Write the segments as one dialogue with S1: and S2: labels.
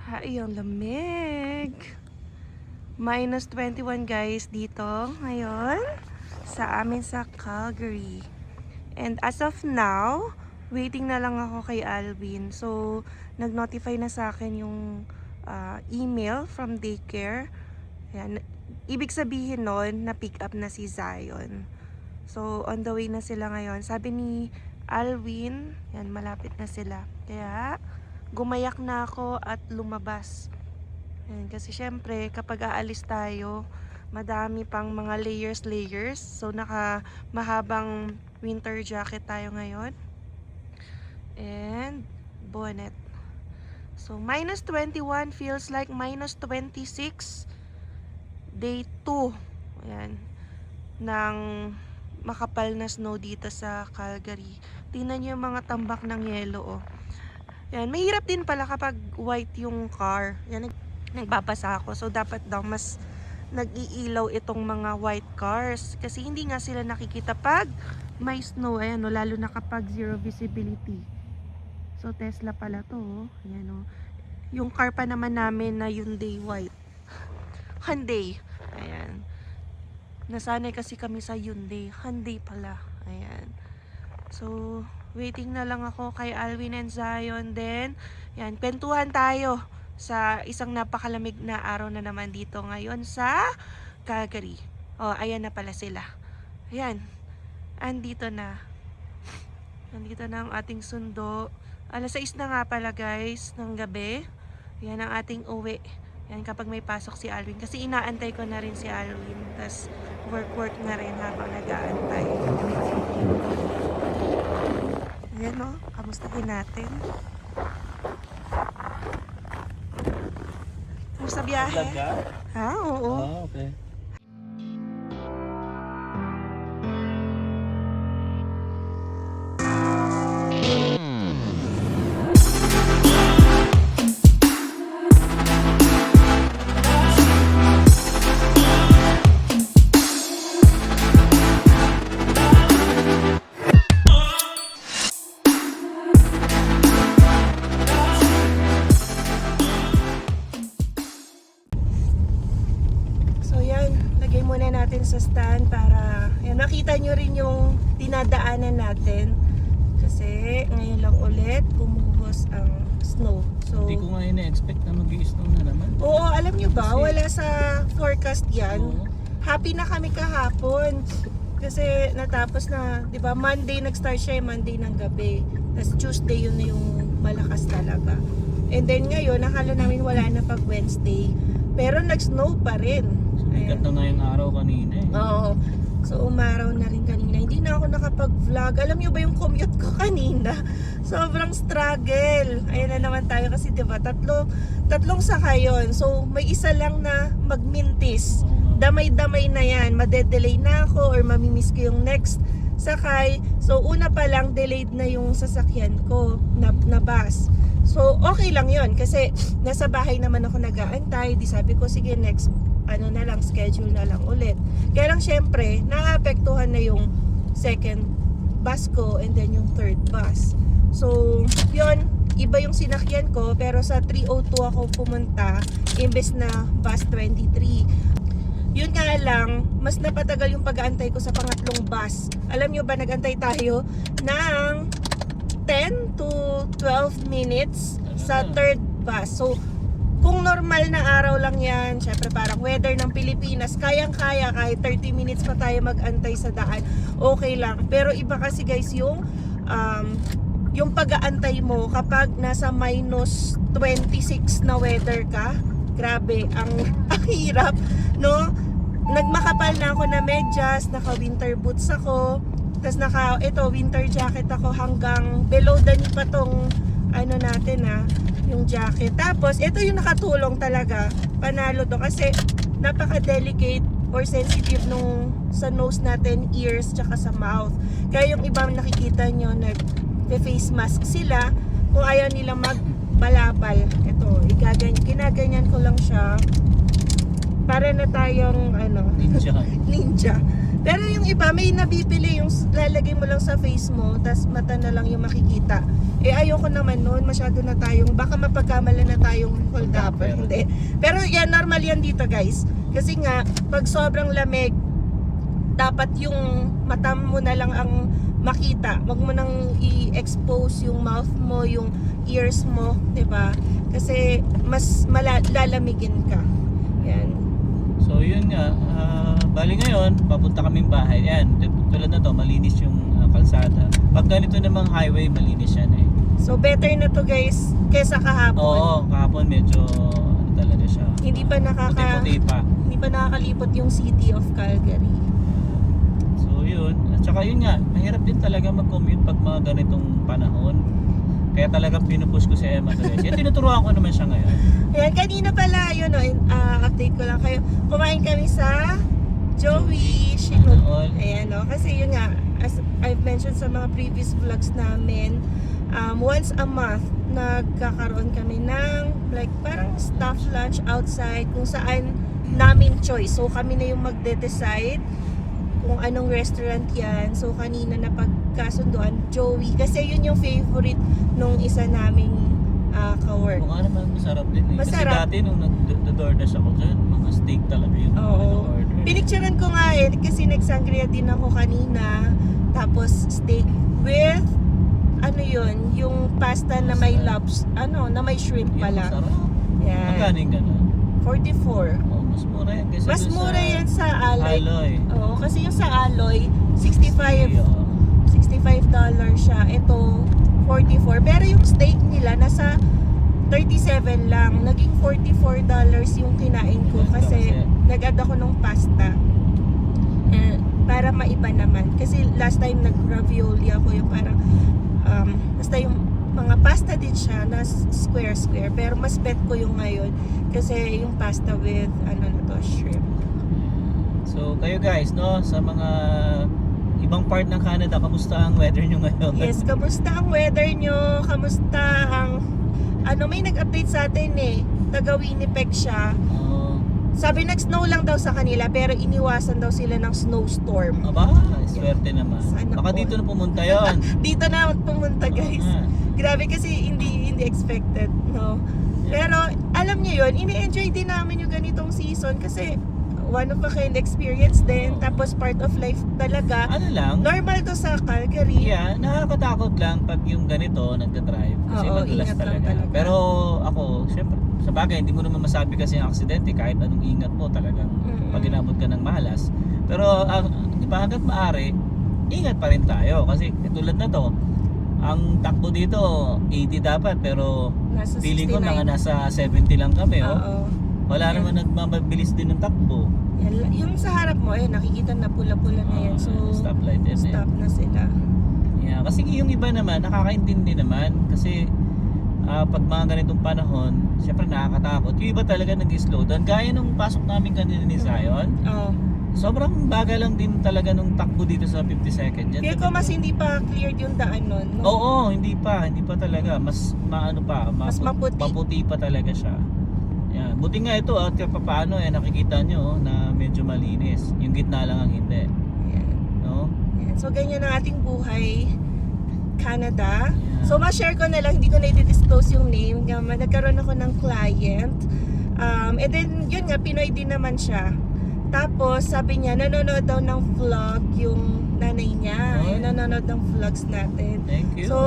S1: Ay, ang lamig. -21 guys dito ngayon sa amin sa Calgary. And as of now, waiting na lang ako kay Alvin. So, nag-notify na sa akin yung email from daycare. Yan. Ibig sabihin nun, na-pick up na si Zion. So, on the way na sila ngayon. Sabi ni Alvin, yan, malapit na sila. Kaya, gumayak na ako at lumabas. Yan, kasi syempre, kapag aalis tayo, madami pang mga layers. So, mahabang winter jacket tayo ngayon. And, bonnet. So, -21 feels like -26. Day 2. Ayan. Ng makapal na snow dito sa Calgary. Tingnan nyo yung mga tambak ng yelo, oh. Yan, mahirap din pala kapag white yung car. Yan, nagbabasa ako. So, dapat daw mas nag-iilaw itong mga white cars. Kasi hindi nga sila nakikita pag may snow. Ayan, no, lalo na kapag zero visibility. So, Tesla pala to, oh. Ayan, oh. Yung car pa naman namin na Hyundai white. Hyundai. Ayan. Nasanay kasi kami sa Hyundai. Hyundai pala. Ayan. So, waiting na lang ako kay Alvin and Zion. Then, yan, kwentuhan tayo sa isang napakalamig na araw na naman dito ngayon sa Calgary. Oh, ayan na pala sila. Ayan. Andito na. Andito na ang ating sundo. 6:00 na nga pala guys, ng gabi. Yan ang ating uwi. Yan, kapag may pasok si Alvin. Kasi inaantay ko na rin si Alvin. Tapos work na rin habang nag-aantay. Ayan, no? Kamustahin natin. Kamusta biyahe? Ha? Oo.
S2: Ah, okay.
S1: Muna natin sa stand para yan, makita nyo rin yung dinadaanan natin kasi ngayon lang ulit bumuhos ang snow. So,
S2: Hindi ko nga ina-expect na mag-i-snow na naman.
S1: oo, alam nyo ba,
S2: Kasi,
S1: wala sa forecast yan.
S2: Oo.
S1: Happy na kami kahapon kasi natapos na, di ba, Monday nag-start siya, Monday ng gabi, tapos Tuesday yun na yung malakas talaga. And then ngayon, nakala namin wala na pag Wednesday, pero nag-snow pa rin.
S2: Sikat na yung araw kanina eh.
S1: Oo. So, umaraw na rin kanina. Hindi na ako nakapag-vlog. Alam nyo ba yung commute ko kanina? Sobrang struggle. Ayan na naman tayo kasi diba, tatlong sakay yun. So, may isa lang na magmintis. Damay-damay na yan. Madedelay na ako or mamimiss ko yung next sakay. So, una pa lang, delayed na yung sasakyan ko na bus. So, okay lang yun. Kasi nasa bahay naman ako nag-aantay. Di sabi ko, sige, next schedule na lang ulit. Kaya lang syempre, naapektuhan na yung second bus ko and then yung third bus. So, yun, iba yung sinakyan ko, pero sa 302 ako pumunta, imbes na bus 23. Yun nga lang, mas napatagal yung pag-aantay ko sa pangatlong bus. Alam nyo ba, nag-antay tayo ng 10 to 12 minutes sa third bus. So, kung normal na araw lang yan, syempre parang weather ng Pilipinas, kayang-kaya kahit 30 minutes pa tayo mag-antay sa daan, okay lang. Pero iba kasi guys yung pag-aantay mo kapag nasa -26 na weather ka, grabe, ang hirap, no? Nagmakapal na ako na medyas, naka-winter boots ako, tapos winter jacket ako hanggang below the knee pa tong yung jacket. Tapos, ito yung nakatulong talaga. Panalo to kasi napaka-delicate or sensitive sa nose natin, ears, tsaka sa mouth. Kaya yung ibang nakikita nyo, nag-face mask sila. Kung ayaw nilang magbalabal, ito, ginaganyan ko lang siya. Para na tayong,
S2: Ninja.
S1: ninja. Pero yung iba, may nabibili yung lalagay mo lang sa face mo, tas mata na lang yung makikita. Eh ayoko naman noon, masyado na tayong, baka mapagkamala na tayong hold up.
S2: Pero-
S1: Hindi. Pero yan, normal yan dito guys. Kasi nga, pag sobrang lamig, dapat yung mata mo na lang ang makita. Wag mo nang i-expose yung mouth mo, yung ears mo, 'di ba? Kasi mas lalamigin ka. Yan.
S2: So yun nga, bali ngayon, papunta kaming bahay. Yan, tulad na to, malinis yung kalsada. Pag ganito namang highway, malinis yan eh.
S1: So better na to guys kaysa kahapon.
S2: Oo, kahapon medyo ano talaga siya.
S1: Hindi pa
S2: Puti-puti pa.
S1: hindi pa nakakalipot yung city of Calgary.
S2: So yun, at saka yun nga, mahirap din talaga mag-commute pag mga ganitong panahon. Kaya talagang pinupush ko si Emma guys. Yan, tinuturuan ko naman siya ngayon.
S1: Ayan, kanina pala, yun o, update ko lang kayo. Kumain kami sa Joey Chinook.
S2: All.
S1: Ayan o, kasi yun nga, as I've mentioned sa mga previous vlogs namin, once a month, nagkakaroon kami ng like parang staff lunch outside kung saan namin choice. So kami na yung magde-decide kung anong restaurant yan. So kanina na pagkasunduan, Joey. Kasi yun yung favorite nung isa naming ka-work.
S2: Kung ano naman, masarap din eh. Kasi
S1: Masarap.
S2: dati nung nag-DoorDash ako dyan, mga steak talaga yung
S1: Oo.
S2: order.
S1: Pinicturean ko nga eh, kasi nag-sangria din ako kanina. Tapos steak with, ano yun, yung pasta na may na may shrimp pala.
S2: Masarap.
S1: Yan.
S2: Magkano yung gano'n?
S1: 44.
S2: Oh, mas mura yan. Kasi
S1: Mas
S2: dun
S1: mura yan sa Alloy.
S2: Alloy.
S1: Oo, kasi yung sa Alloy, 65
S2: Oo.
S1: $65 siya. Ito, 44. Pero yung steak nila, nasa 37 lang. Naging $44 yung kinain ko kasi nag-add ako ng pasta. Para maiba naman. Kasi last time nag-ravioli ako yung parang basta yung mga pasta din siya na square. Pero mas bet ko yung ngayon kasi yung pasta with shrimp.
S2: So kayo guys, no, sa mga ibang part ng Canada, kamusta ang weather nyo ngayon?
S1: Yes, kamusta ang weather nyo? Kamusta ang may nag-update sa atin eh. Taga Winnipeg siya.
S2: Oo.
S1: Sabi nag-snow lang daw sa kanila pero iniwasan daw sila ng snowstorm.
S2: Aba, swerte naman.
S1: Sana
S2: Baka
S1: all.
S2: dito na pumunta yon.
S1: Dito na pumunta guys. Grabe kasi hindi expected, no? Pero alam niyo yun, ini-enjoy din namin yung ganitong season kasi one of a kind experience din.
S2: Oo.
S1: Tapos part of life talaga.
S2: Ano lang?
S1: Normal to sa Calgary.
S2: Yeah, nakakatakot lang pag yung ganito nagda-drive kasi
S1: Oo,
S2: madulas
S1: ingat lang
S2: talaga.
S1: talaga.
S2: Pero ako, syempre, sa bagay, hindi mo naman masabi kasi ang aksidente kahit anong ingat mo talagang
S1: Mm-mm.
S2: pag inabot ka ng malas. Pero di ba, hanggat maaari, ingat pa rin tayo kasi tulad na to, ang takbo dito 80 dapat pero
S1: Nasa
S2: feeling ko
S1: 69.
S2: mga nasa 70 lang kami. Oh.
S1: Oo.
S2: Wala
S1: Yeah.
S2: naman nagmamabilis din ng takbo.
S1: Yung sa harap mo, nakikita na pula-pula na yan. So,
S2: Stoplight din eh.
S1: stop na sila.
S2: Yeah, kasi yung iba naman, nakakaintindi naman. Kasi pag mga ganitong panahon, syempre nakakatakot. Yung iba talaga nag-slow down. Gaya nung pasok namin kanina ni Zion,
S1: Oo.
S2: sobrang bagal lang din talaga nung takbo dito sa 52nd. Yan,
S1: Feel ko mas hindi pa cleared yung daan nun. No?
S2: Oo, hindi pa talaga. Mas maano pa,
S1: Mas maputi.
S2: maputi pa talaga siya. Yan. Buti nga ito at paano nakikita nyo na medyo malinis. Yung gitna lang ang hindi.
S1: Yan.
S2: No?
S1: Yan. So, ganyan ang ating buhay. Canada.
S2: Yeah.
S1: So, ma-share ko na lang, hindi ko na i-disclose yung name. Nagkaroon ako ng client. And then, yun nga, Pinoy din naman siya. Tapos, sabi niya, nanonood daw ng vlog yung nanay niya.
S2: Oh.
S1: Yung nanonood ng vlogs natin.
S2: Thank you.
S1: So,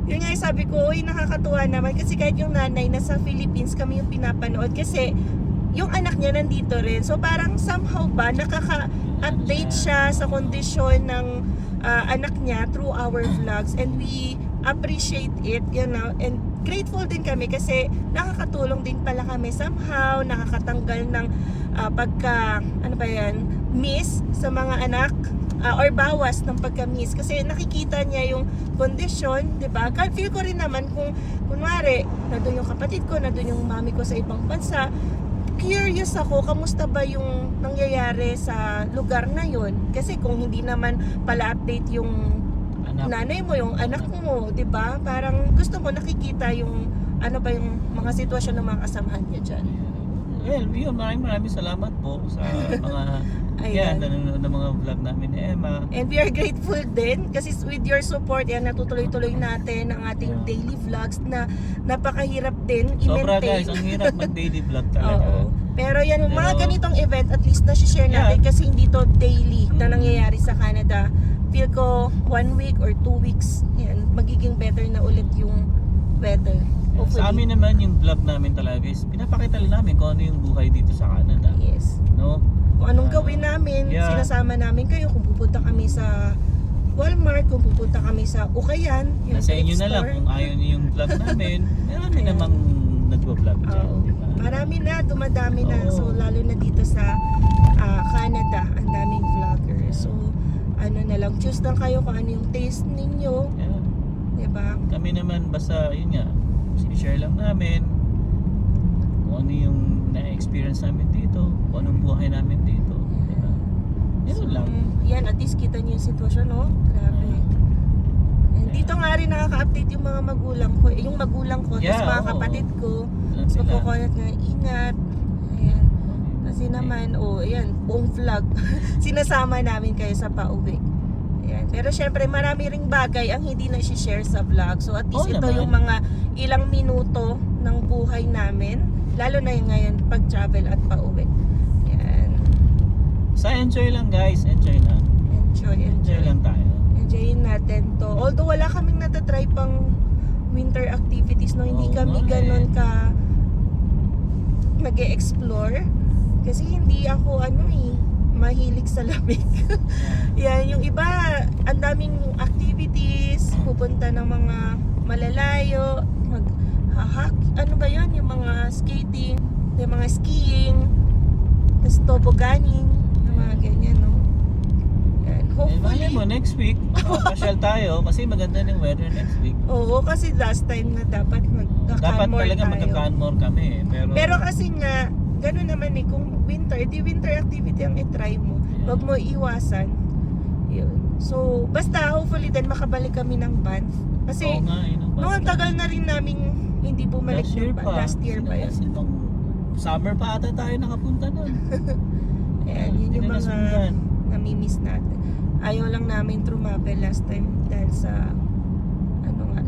S1: yun nga sabi ko, uy, nakakatuwa naman. Kasi kahit yung nanay nasa Philippines, kami yung pinapanood. Kasi, yung anak niya nandito rin. So, parang somehow ba, nakaka-update siya sa kondisyon ng anak niya through our vlogs. And we appreciate it, you know. And grateful din kami kasi nakakatulong din pala kami somehow, nakakatanggal ng miss sa mga anak or bawas ng pagka-miss kasi nakikita niya yung kondisyon, 'di ba? Feel ko rin naman kung kunwari nandoon yung kapatid ko, nandoon yung mami ko sa ibang bansa, curious ako kamusta ba yung nangyayari sa lugar na yon kasi kung hindi naman pala update yung nanay mo, yung anak mo, 'di ba? Parang gusto mo nakikita yung ano ba yung mga sitwasyon ng mga kasamahan niya diyan.
S2: well, yun, maraming salamat po sa mga
S1: Ayan.
S2: nanonood ng mga vlog namin ni Emma.
S1: And we are grateful din kasi with your support, yan, natutuloy-tuloy natin ang ating
S2: Yeah.
S1: daily vlogs na napakahirap din
S2: Sobra
S1: i-maintain.
S2: guys, ang hirap mag-daily vlog talaga.
S1: Oo. Pero yan, yung mga
S2: Pero-
S1: ganitong event, at least na-share natin
S2: Yeah.
S1: kasi hindi to daily na
S2: Mm.
S1: nangyayari sa Canada. Feel ko 1 week or 2 weeks, yan, magiging better na ulit yung weather. Hopefully.
S2: Sa amin naman yung vlog namin talaga is pinapakita lang namin kung ano yung buhay dito sa Canada.
S1: Yes.
S2: No?
S1: Kung anong gawin namin,
S2: Yeah.
S1: sinasama namin kayo kung pupunta kami sa Walmart, kung pupunta kami sa Ukayan, yung
S2: Nasa inyo
S1: thrift
S2: na lang
S1: store.
S2: kung ayaw niyo yung vlog namin. Marami
S1: Ayan.
S2: namang nagbo-vlog dyan,
S1: Oo.
S2: di ba?
S1: Marami na, dumadami na.
S2: Oo.
S1: So, lalo na dito sa Canada, ang daming vloggers. So, ano na lang, choose lang kayo kung ano yung taste ninyo.
S2: Yeah.
S1: Diba?
S2: Kami naman basta yun nga, sinishare lang namin kung ano yung na-experience namin dito, kung anong buhay namin dito. Diba? Yun lang.
S1: Yan, at least kita niyo yung sitwasyon, no? Grabe. And dito nga rin nakaka-update yung mga magulang ko. Yung magulang ko,
S2: Yeah,
S1: tapos mga
S2: oo.
S1: kapatid ko.
S2: Alam
S1: So,
S2: sila.
S1: kukunat nga, ingat. Ayan. Kasi naman, ayan, buong vlog. Sinasama namin kayo sa pauwi. Ayan. Pero syempre, marami ring bagay ang hindi na share sa vlog. So, at least
S2: Oo
S1: ito
S2: naman.
S1: yung mga ilang minuto ng buhay namin. Lalo na yung ngayon, pag-travel at pauwi. Ayan.
S2: Sa enjoy lang guys, enjoy lang.
S1: Enjoy,
S2: Enjoy
S1: enjoy.
S2: lang tayo.
S1: Enjoyin natin to. Although wala kaming natatry pang winter activities, no, hindi
S2: Oo
S1: kami
S2: nga eh.
S1: ganon ka mag-e-explore. Kasi hindi ako mahilig sa lamig. Yan, yung iba, ang daming activities, pupunta ng mga malalayo, ano ba yan, yung mga skating, yung mga skiing, tapos tobogganing, yung mga ganyan, no? Yan,
S2: Eh, malay
S1: hopefully.
S2: mo, next week, pasyal tayo kasi maganda ng weather next week.
S1: Oo, kasi last time na dapat
S2: Dapat
S1: magka-canmore
S2: talaga
S1: tayo.
S2: magka-canmore kami.
S1: Pero kasi nga, gano'n naman kung winter, di winter activity ang itry mo.
S2: Yeah.
S1: Wag mo iwasan. Yun. So, basta hopefully din makabalik kami ng Banff. Kasi,
S2: Oo nga, yun ang
S1: nung ang tagal na rin namin hindi bumalik
S2: last year
S1: ng Banff.
S2: pa.
S1: Last year pa yun.
S2: Sinong summer pa ata tayo nakapunta nun.
S1: Ayan, yun
S2: Hindi
S1: yung
S2: na
S1: mga
S2: nasundan.
S1: nami-miss natin. Ayaw lang namin trumapel last time dahil sa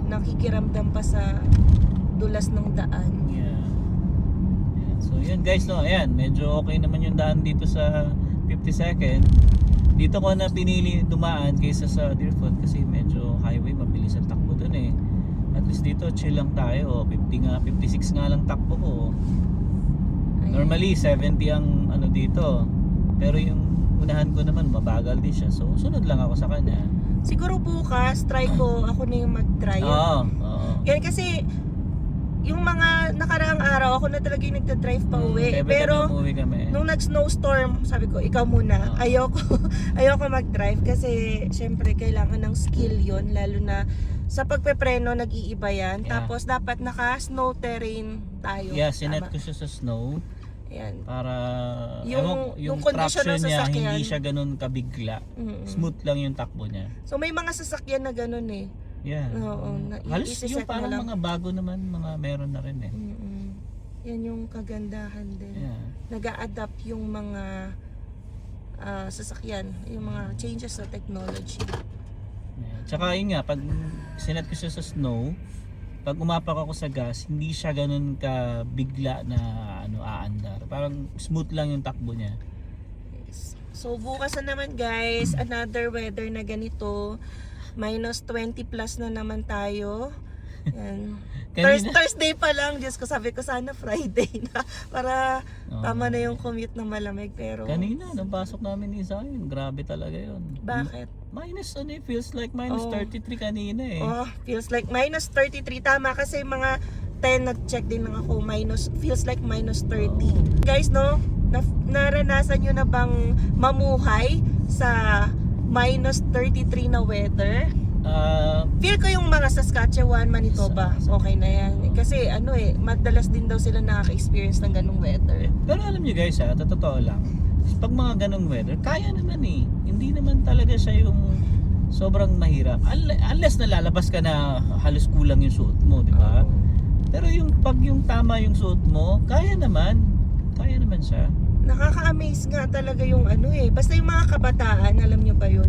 S1: nakikiramdam pa sa dulas ng daan.
S2: Yeah. Yeah. So yun guys, no, ayan, medyo okay naman yung daan dito sa 52nd. Dito ko na pinili dumaan kaysa sa Deerfoot kasi medyo highway, mabilis ang takbo dun eh. At least dito chill lang tayo, 56 nga lang takbo ko.
S1: Ayan.
S2: Normally 70 ang ano dito. Pero yung unahan ko naman mabagal din siya. So sunod lang ako sa kanya.
S1: Siguro bukas, try ko, ako na yung mag-try.
S2: Oo, oo.
S1: Yan kasi, yung mga nakaraang araw, ako na talaga yung nagda-drive pa uwi.
S2: Every time
S1: Pero,
S2: umuwi kami.
S1: nung nag-snowstorm, sabi ko, ikaw muna. Ayoko mag-drive kasi, syempre, kailangan ng skill yon, lalo na sa pagpepreno, nag-iiba yan.
S2: Yeah.
S1: Tapos, dapat naka-snow terrain tayo.
S2: Yeah, sinet
S1: Tama.
S2: ko siya sa snow.
S1: Yan.
S2: Para
S1: Yung condition
S2: traction
S1: ng
S2: niya
S1: sasakyan.
S2: hindi siya ganun kabigla.
S1: Mm-mm.
S2: Smooth lang yung takbo niya.
S1: So, may mga sasakyan na ganun eh.
S2: Yeah.
S1: Oo,
S2: Halos
S1: isiset
S2: yung
S1: mo
S2: parang
S1: lang.
S2: mga bago naman, mga meron na rin eh.
S1: Mm-mm. Yan yung kagandahan din.
S2: Yeah.
S1: Nag-a-adapt yung mga sasakyan, yung mga changes sa technology.
S2: Yeah. Tsaka yun nga, pag sinet ko siya sa snow, pag umapak ako sa gas, hindi siya ganun ka bigla na aandar. Parang smooth lang yung takbo niya.
S1: So bukas na naman guys, another weather na ganito. Minus 20 plus na naman tayo. Yan.
S2: Kanina-
S1: Thursday pa lang, Diyos ko, sabi ko sana Friday na para
S2: Oo.
S1: tama na yung commute na malamig. Pero
S2: Kanina, nung pasok namin ni Zion, grabe talaga yun.
S1: bakit?
S2: Minus feels like minus
S1: Oh.
S2: 33 kanina eh.
S1: Oh, feels like minus 33. Tama kasi mga 10 nag-check din lang ako. Feels like minus 30.
S2: Oh.
S1: Guys, no? Naranasan nyo na bang mamuhay sa minus 33 na weather? Feel ko yung mga Saskatchewan, Manitoba, okay na yan. Kasi madalas din daw sila nakaka-experience ng ganung weather.
S2: Pero alam nyo guys ha, totoo lang. Pag mga ganong weather, kaya naman eh. Hindi naman talaga siya yung sobrang mahirap. Unless nalalabas ka na halos kulang yung suot mo, di ba? Pero pag yung tama yung suot mo, kaya naman. kaya naman siya.
S1: Nakaka-amaze nga talaga yung ano eh. Basta yung mga kabataan, alam nyo ba yun?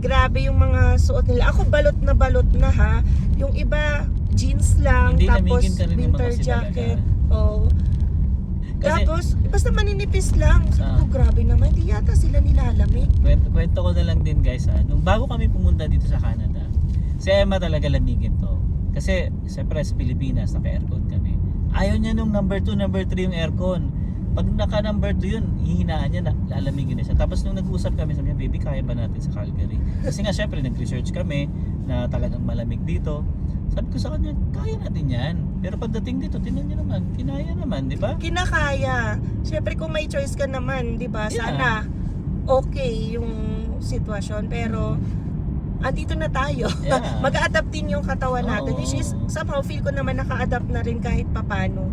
S1: Grabe yung mga suot nila. Ako balot na ha. Yung iba, jeans lang,
S2: Hindi,
S1: tapos
S2: lamigin ka rin naman
S1: winter
S2: kasi
S1: jacket.
S2: talaga.
S1: Oo.
S2: Kasi,
S1: Tapos, basta maninipis lang. Sabi ko, grabe naman. Hindi yata sila nilalamig.
S2: kwento ko na lang din guys ha. Nung bago kami pumunta dito sa Canada, si Emma talaga lamigin to. Kasi, siyempre sa Pilipinas, naka-aircon kami. Ayaw niya nung number 2, number 3 yung aircon. Pag naka number 2 yun, hihinaan niya, lalamigin na siya. Tapos nung nag-usap kami, sabi niya, baby, kaya ba natin sa Calgary? Kasi nga syempre, nag-research kami na talagang malamig dito. Sabi ko sa kanya, kaya natin yan. Pero pagdating dito, tingnan niyo naman, kinaya naman, di ba?
S1: Kinakaya. Siyempre, kung may choice ka naman, di ba?
S2: Yeah.
S1: Sana okay yung sitwasyon. Pero, andito na tayo.
S2: Yeah.
S1: Mag-a-adapt din yung katawan natin.
S2: Oo.
S1: Which is, somehow feel ko naman naka-adapt na rin kahit papano.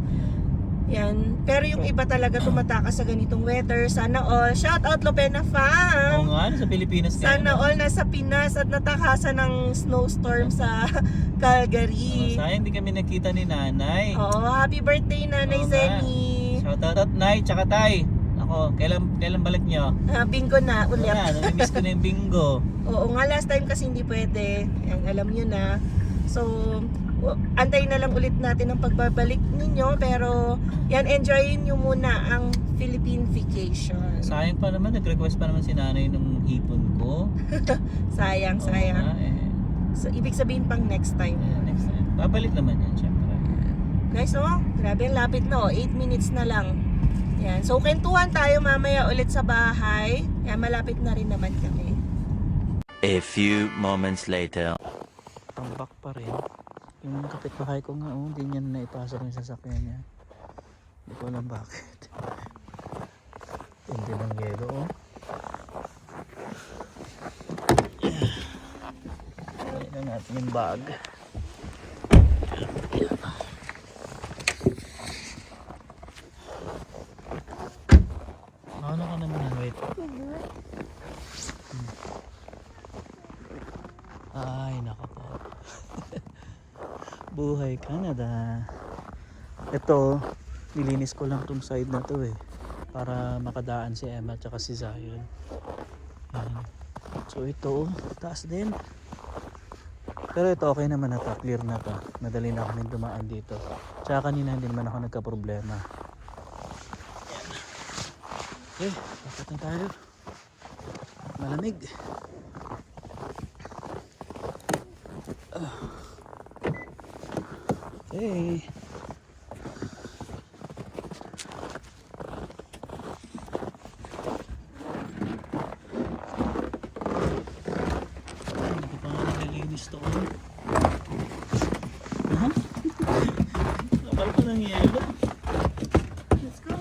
S1: Yan. Pero yung iba talaga tumatakas sa ganitong weather. Sana all. Shout out Lopena
S2: Oo
S1: fam!
S2: nga, sa Pilipinas kayo.
S1: Sana all nasa Pinas at natakasan ng snowstorm sa Calgary.
S2: Sayang hindi kami nakita ni nanay.
S1: Oo, happy birthday Nanay
S2: Oo nga.
S1: Zenny.
S2: Shout out, Nay, tsaka Tay. Ako, kailan balik nyo?
S1: Bingo na ulit.
S2: Namimiss ko na yung bingo.
S1: Oo nga, last time kasi hindi pwede. Yan, alam nyo na. So, antayin na lang ulit natin ang pagbabalik ninyo. Pero, yan, enjoyin nyo muna ang Philippine vacation.
S2: Sayang pa naman, nag-request pa naman si nanay nung hipon ko.
S1: Sayang,
S2: Oo
S1: sayang.
S2: nga, eh.
S1: So, ibig sabihin pang next time.
S2: Next time. Babalik naman yan, syempre.
S1: Guys, oh, grabe ang lapit na, 8 minutes na lang. Yan. So, kwentuhan tayo mamaya ulit sa bahay. Yan, malapit na rin naman kami.
S3: A few moments later.
S2: Tambak pa rin. Yung kapitbahay ko nga, hindi niya na naipasok yung sasakyan niya. Hindi ko alam bakit. Hindi ng yelo, oh. Ayan na natin yung bag. Ano ka naman, wait. Ay, nako po. Buhay Canada. Ito, nilinis ko lang tong side na to eh. Para makadaan si Emma at si Zion. Yan. So ito, taas din. Pero ito okay naman na to, clear na to. Madali na kami dumaan dito. Tsaka kanina hindi naman ako nagka-problema. Yan. Okay, dapat na tayo. Malamig. Okay. Hindi pa nga nalilinis to. Kapal pa ng yelo.
S1: Let's go.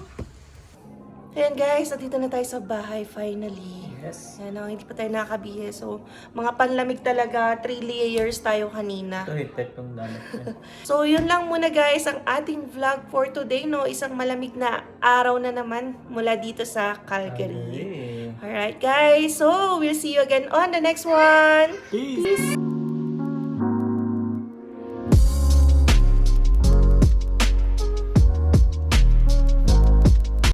S1: Ayan guys, at dito na tayo sa bahay finally.
S2: Yes.
S1: Yan, hindi pa tayo nakakabihe. So, mga panlamig talaga. 3 layers tayo kanina.
S2: Ito hit tong damit ko.
S1: So, yun lang muna guys ang ating vlog for today, no? Isang malamig na araw na naman mula dito sa Calgary. Alright guys, so we'll see you again on the next one.
S2: Peace.